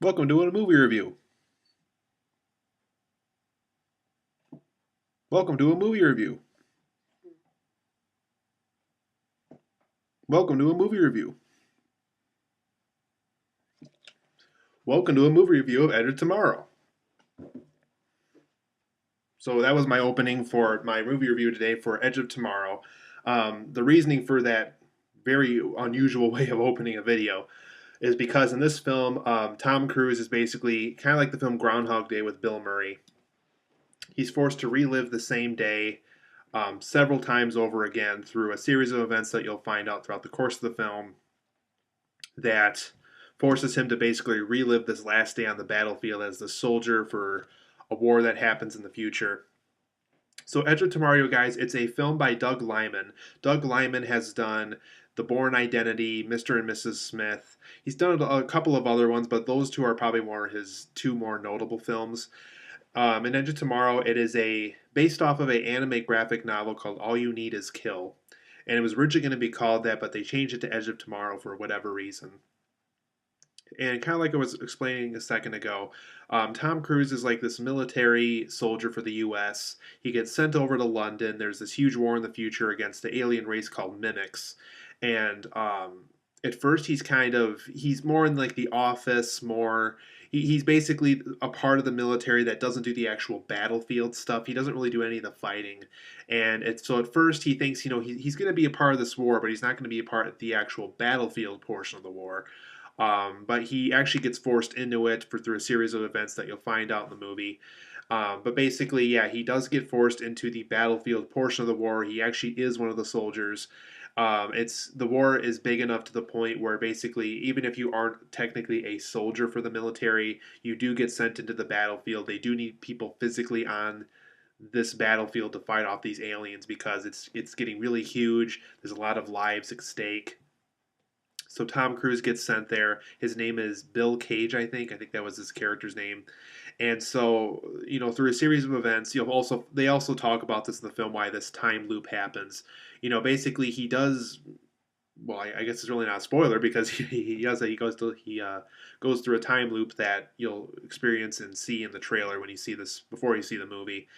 Welcome to a movie review. Welcome to a movie review. Welcome to a movie review. Welcome to a movie review of Edge of Tomorrow. So that was my opening for my movie review today for Edge of Tomorrow. The reasoning for that very unusual way of opening a video is because in this film, Tom Cruise is basically kind of like the film Groundhog Day with Bill Murray. He's forced to relive the same day several times over again through a series of events that you'll find out throughout the course of the film that forces him to basically relive this last day on the battlefield as the soldier for a war that happens in the future. So, Edge of Tomorrow, guys, it's a film by Doug Liman. Doug Liman has done The Bourne Identity, Mr. and Mrs. Smith. He's done a couple of other ones, but those two are probably more his two more notable films. In Edge of Tomorrow, it is a based off of an anime graphic novel called All You Need Is Kill, and it was originally going to be called that, but they changed it to Edge of Tomorrow for whatever reason. And kind of like I was explaining a second ago, Tom Cruise is like this military soldier for the U.S. He gets sent over to London. There's this huge war in the future against the alien race called mimics, and at first he's more in like the office, more he's basically a part of the military that doesn't do the actual battlefield stuff. He doesn't really do any of the fighting, and so at first he thinks he's going to be a part of this war, but he's not going to be a part of the actual battlefield portion of the war. But he actually gets forced into it through a series of events that you'll find out in the movie. But basically, yeah, he does get forced into the battlefield portion of the war. He actually is one of the soldiers. It's the war is big enough to the point where basically, even if you aren't technically a soldier for the military, you do get sent into the battlefield. They do need people physically on this battlefield to fight off these aliens because it's getting really huge. There's a lot of lives at stake. So Tom Cruise gets sent there. His name is Bill Cage, I think. I think that was his character's name. And so, through a series of events, they also talk about this in the film why this time loop happens. Basically he does well, I guess it's really not a spoiler because he does that. He goes through a time loop that you'll experience and see in the trailer when you see this before you see the movie.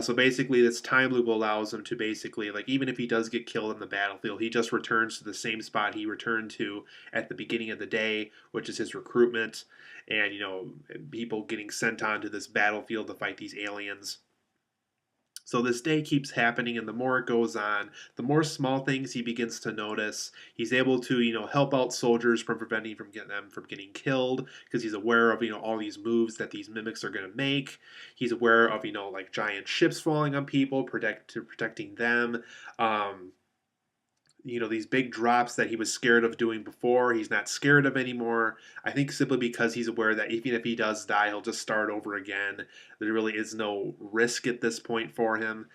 So basically, this time loop allows him to basically like even if he does get killed in the battlefield, he just returns to the same spot he returned to at the beginning of the day, which is his recruitment, and people getting sent onto this battlefield to fight these aliens. So this day keeps happening, and the more it goes on, the more small things he begins to notice. He's able to, help out soldiers from preventing them from getting killed because he's aware of, all these moves that these mimics are going to make. He's aware of, like giant ships falling on people, protecting them. Um, these big drops that he was scared of doing before, he's not scared of anymore. I think simply because he's aware that even if he does die, he'll just start over again. There really is no risk at this point for him.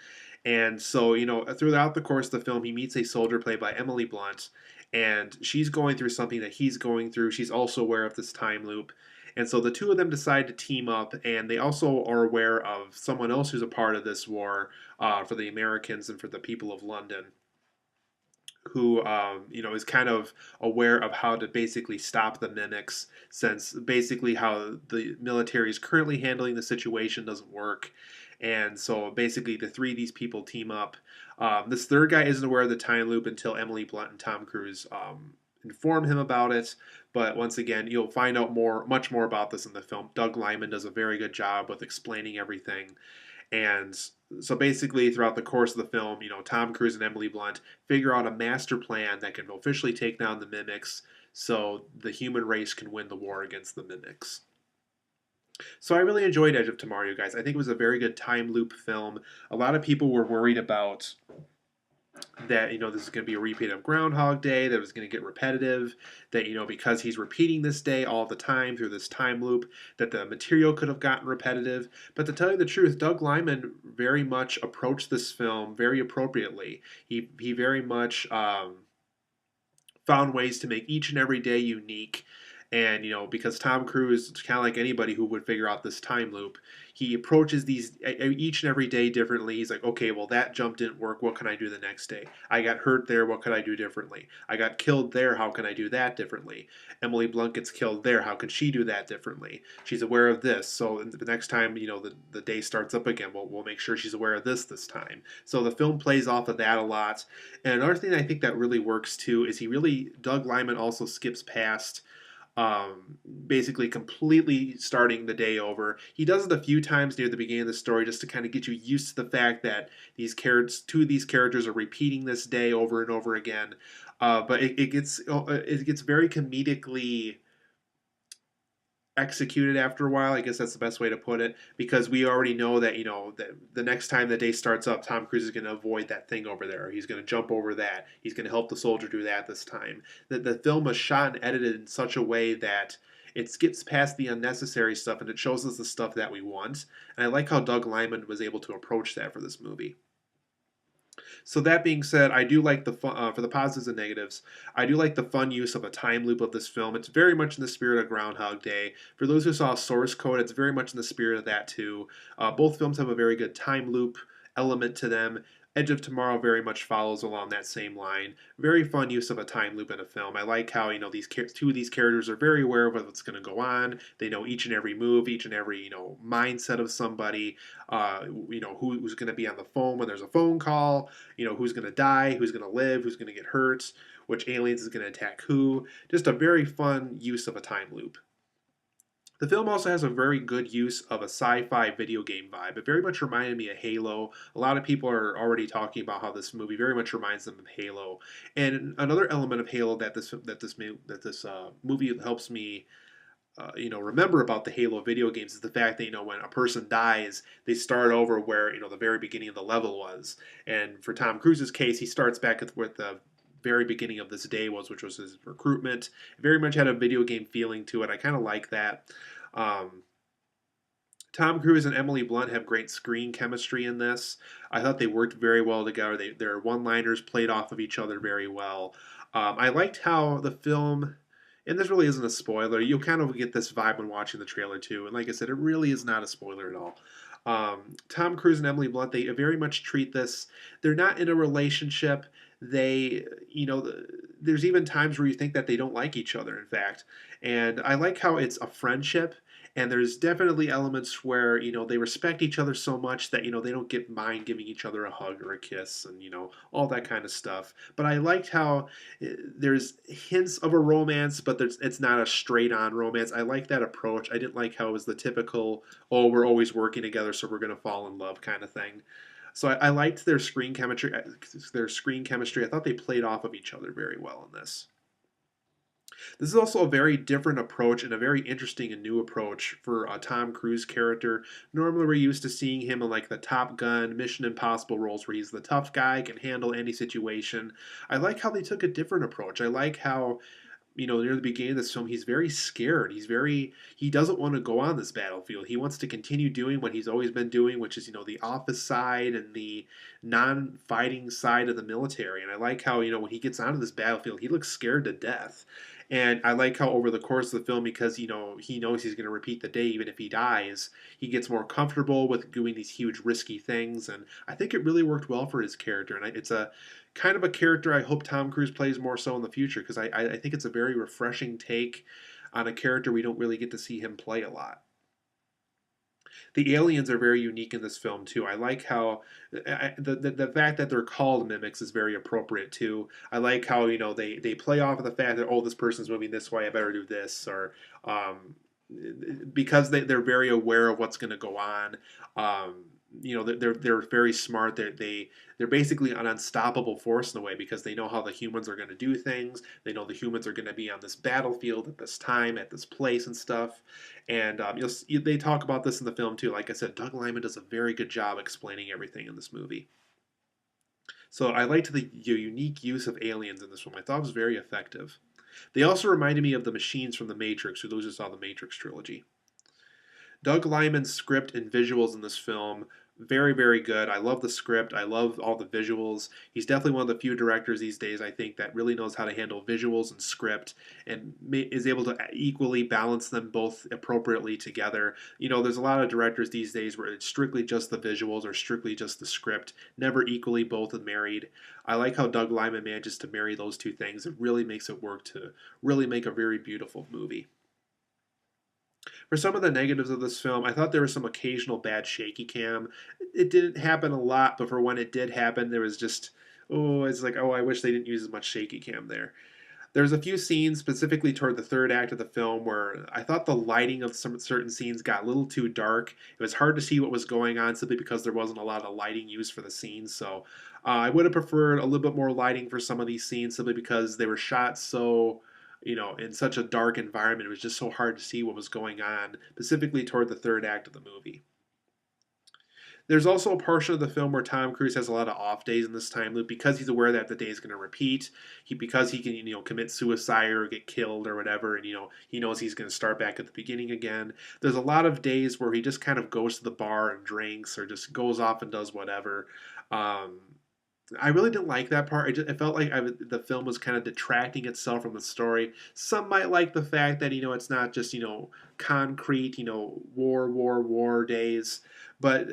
And so, throughout the course of the film, he meets a soldier played by Emily Blunt, and she's going through something that he's going through. She's also aware of this time loop. And so the two of them decide to team up, and they also are aware of someone else who's a part of this war for the Americans and for the people of London who is kind of aware of how to basically stop the mimics, since basically how the military is currently handling the situation doesn't work. And so basically the three of these people team up. This third guy isn't aware of the time loop until Emily Blunt and Tom Cruise inform him about it. But once again, you'll find out much more about this in the film. Doug Liman does a very good job with explaining everything. And so basically, throughout the course of the film, Tom Cruise and Emily Blunt figure out a master plan that can officially take down the mimics so the human race can win the war against the mimics. So I really enjoyed Edge of Tomorrow, you guys. I think it was a very good time loop film. A lot of people were worried about that this is going to be a repeat of Groundhog Day, that it was going to get repetitive, that because he's repeating this day all the time through this time loop, that the material could have gotten repetitive. But to tell you the truth, Doug Liman very much approached this film very appropriately. He very much found ways to make each and every day unique. And because Tom Cruise, kind of like anybody who would figure out this time loop, he approaches these each and every day differently. He's like, okay, well, that jump didn't work. What can I do the next day? I got hurt there. What could I do differently? I got killed there. How can I do that differently? Emily Blunt gets killed there. How can she do that differently? She's aware of this. So the next time, the day starts up again, we'll make sure she's aware of this time. So the film plays off of that a lot. And another thing I think that really works too is Doug Liman also skips past basically completely starting the day over. He does it a few times near the beginning of the story just to kind of get you used to the fact that two of these characters are repeating this day over and over again. But it gets very comedically executed after a while. I guess that's the best way to put it, because we already know that that the next time the day starts up, Tom Cruise is going to avoid that thing over there. He's going to jump over that. He's going to help the soldier do that this time. The film was shot and edited in such a way that it skips past the unnecessary stuff and it shows us the stuff that we want. And I like how Doug Liman was able to approach that for this movie. So that being said, I do like the fun, for the positives and negatives. I do like the fun use of a time loop of this film. It's very much in the spirit of Groundhog Day. For those who saw Source Code, it's very much in the spirit of that too. Both films have a very good time loop element to them. Edge of Tomorrow very much follows along that same line. Very fun use of a time loop in a film. I like how these two of these characters are very aware of what's going to go on. They know each and every move, each and every mindset of somebody. Who's going to be on the phone when there's a phone call. Who's going to die, who's going to live, who's going to get hurt, which aliens is going to attack who. Just a very fun use of a time loop. The film also has a very good use of a sci-fi video game vibe. It very much reminded me of Halo. A lot of people are already talking about how this movie very much reminds them of Halo. And another element of Halo that this movie helps me remember about the Halo video games is the fact that when a person dies, they start over where the very beginning of the level was. And for Tom Cruise's case, he starts back at where the very beginning of this day which was his recruitment. It very much had a video game feeling to it. I kind of like that. Tom Cruise and Emily Blunt have great screen chemistry in this. I thought they worked very well together. Their one-liners played off of each other very well. I liked how the film, and this really isn't a spoiler, you'll kind of get this vibe when watching the trailer too. And like I said, it really is not a spoiler at all. Tom Cruise and Emily Blunt, they very much treat this, they're not in a relationship. There's even times where you think that they don't like each other, in fact. And I like how it's a friendship, and there's definitely elements where they respect each other so much that they don't mind giving each other a hug or a kiss, and all that kind of stuff. But I liked how there's hints of a romance, but it's not a straight on romance. I like that approach. I didn't like how it was the typical, oh, we're always working together so we're going to fall in love kind of thing. So I liked their screen chemistry. I thought they played off of each other very well in this. This is also a very different approach and a very interesting and new approach for a Tom Cruise character. Normally, we're used to seeing him in like the Top Gun, Mission Impossible roles where he's the tough guy, can handle any situation. I like how they took a different approach. I like how near the beginning of this film, he's very scared. He doesn't want to go on this battlefield. He wants to continue doing what he's always been doing, which is, the office side and the non-fighting side of the military. And I like how, when he gets onto this battlefield, he looks scared to death. And I like how over the course of the film, because, he knows he's going to repeat the day even if he dies, he gets more comfortable with doing these huge risky things. And I think it really worked well for his character. And it's a kind of a character I hope Tom Cruise plays more so in the future, because I think it's a very refreshing take on a character we don't really get to see him play a lot. The aliens are very unique in this film too. I like how the fact that they're called mimics is very appropriate too. I like how they play off of the fact that, oh, this person's moving this way, I better do this, or because they're very aware of what's going to go on. They're very smart. They're basically an unstoppable force in a way, because they know how the humans are going to do things. They know the humans are going to be on this battlefield at this time, at this place, and stuff. And they talk about this in the film too. Like I said, Doug Liman does a very good job explaining everything in this movie. So I liked the unique use of aliens in this film. I thought it was very effective. They also reminded me of the machines from The Matrix, for those who saw the Matrix trilogy. Doug Liman's script and visuals in this film Very, very good. I love the script. I love all the visuals. He's definitely one of the few directors these days, I think, that really knows how to handle visuals and script and is able to equally balance them both appropriately together. There's a lot of directors these days where it's strictly just the visuals or strictly just the script, never equally both married. I like how Doug Liman manages to marry those two things. It really makes it work to really make a very beautiful movie. For some of the negatives of this film, I thought there was some occasional bad shaky cam. It didn't happen a lot, but for when it did happen, there was just, oh, it's like, oh, I wish they didn't use as much shaky cam there. There's a few scenes, specifically toward the third act of the film, where I thought the lighting of some certain scenes got a little too dark. It was hard to see what was going on simply because there wasn't a lot of lighting used for the scenes. So I would have preferred a little bit more lighting for some of these scenes simply because they were shot so, in such a dark environment. It was just so hard to see what was going on, specifically toward the third act of the movie. There's also a portion of the film where Tom Cruise has a lot of off days in this time loop because he's aware that the day is going to repeat. Because he can commit suicide or get killed or whatever, and he knows he's going to start back at the beginning again. There's a lot of days where he just kind of goes to the bar and drinks or just goes off and does whatever. Um, I really didn't like that part. It felt like the film was kind of detracting itself from the story. Some might like the fact that it's not just concrete war days, but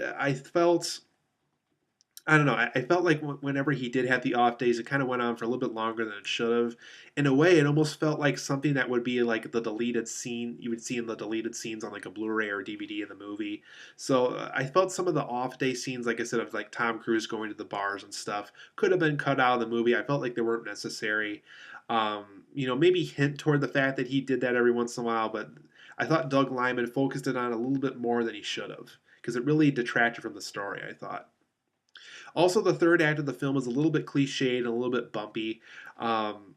I don't know. I felt like whenever he did have the off days, it kind of went on for a little bit longer than it should have. In a way, it almost felt like something that would be like the deleted scene you would see in the deleted scenes on like a Blu-ray or DVD in the movie. So I felt some of the off day scenes, like I said, of like Tom Cruise going to the bars and stuff, could have been cut out of the movie. I felt like they weren't necessary. Maybe hint toward the fact that he did that every once in a while, but I thought Doug Liman focused it on a little bit more than he should have because it really detracted from the story, I thought. Also, the third act of the film is a little bit cliched and a little bit bumpy. Um,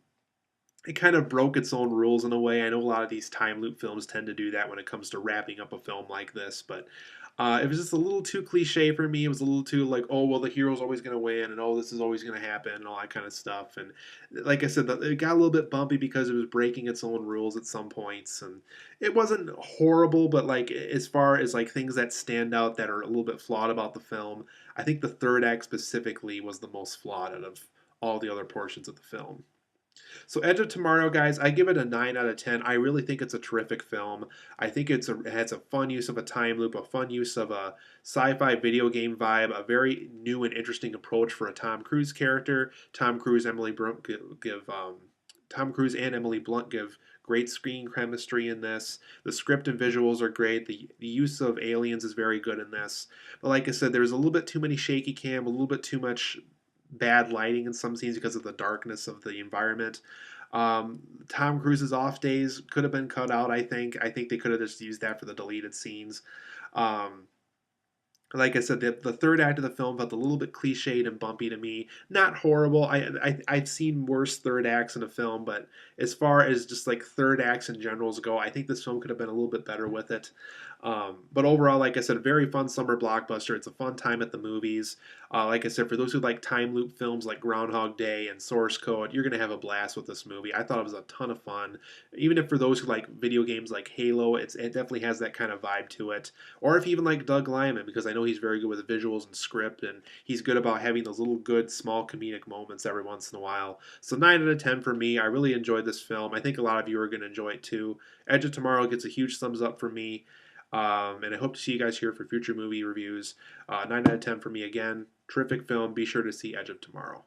it kind of broke its own rules in a way. I know a lot of these time loop films tend to do that when it comes to wrapping up a film like this, but it was just a little too cliche for me. It was a little too like, oh well, the hero's always going to win, and oh this is always going to happen, and all that kind of stuff. And like I said, it got a little bit bumpy because it was breaking its own rules at some points, and it wasn't horrible, but like as far as like things that stand out that are a little bit flawed about the film, I think the third act specifically was the most flawed out of all the other portions of the film. So Edge of Tomorrow, guys, I give it a 9 out of 10. I really think it's a terrific film. I think it has a fun use of a time loop, a fun use of a sci-fi video game vibe, a very new and interesting approach for a Tom Cruise character. Tom Cruise and Emily Blunt give great screen chemistry in this. The script and visuals are great. The use of aliens is very good in this. But like I said, there's a little bit too many shaky cam, a little bit too much bad lighting in some scenes because of the darkness of the environment. Tom Cruise's off days could have been cut out. I think they could have just used that for the deleted scenes. Um, like I said, the third act of the film felt a little bit cliched and bumpy to me. Not horrible. I've seen worse third acts in a film, but as far as just like third acts in generals go, I think this film could have been a little bit better with it. But overall, like I said, a very fun summer blockbuster. It's a fun time at the movies. Like I said, for those who like time loop films like Groundhog Day and Source Code, you're gonna have a blast with this movie. I thought it was a ton of fun. Even if for those who like video games like Halo, it definitely has that kind of vibe to it. Or if you even like Doug Liman, because I know he's very good with visuals and script, and he's good about having those little good small comedic moments every once in a while. So 9 out of 10 for me. I really enjoyed this film. I think a lot of you are going to enjoy it too. Edge of Tomorrow gets a huge thumbs up for me. And I hope to see you guys here for future movie reviews. 9 out of 10 for me again. Terrific film. Be sure to see Edge of Tomorrow.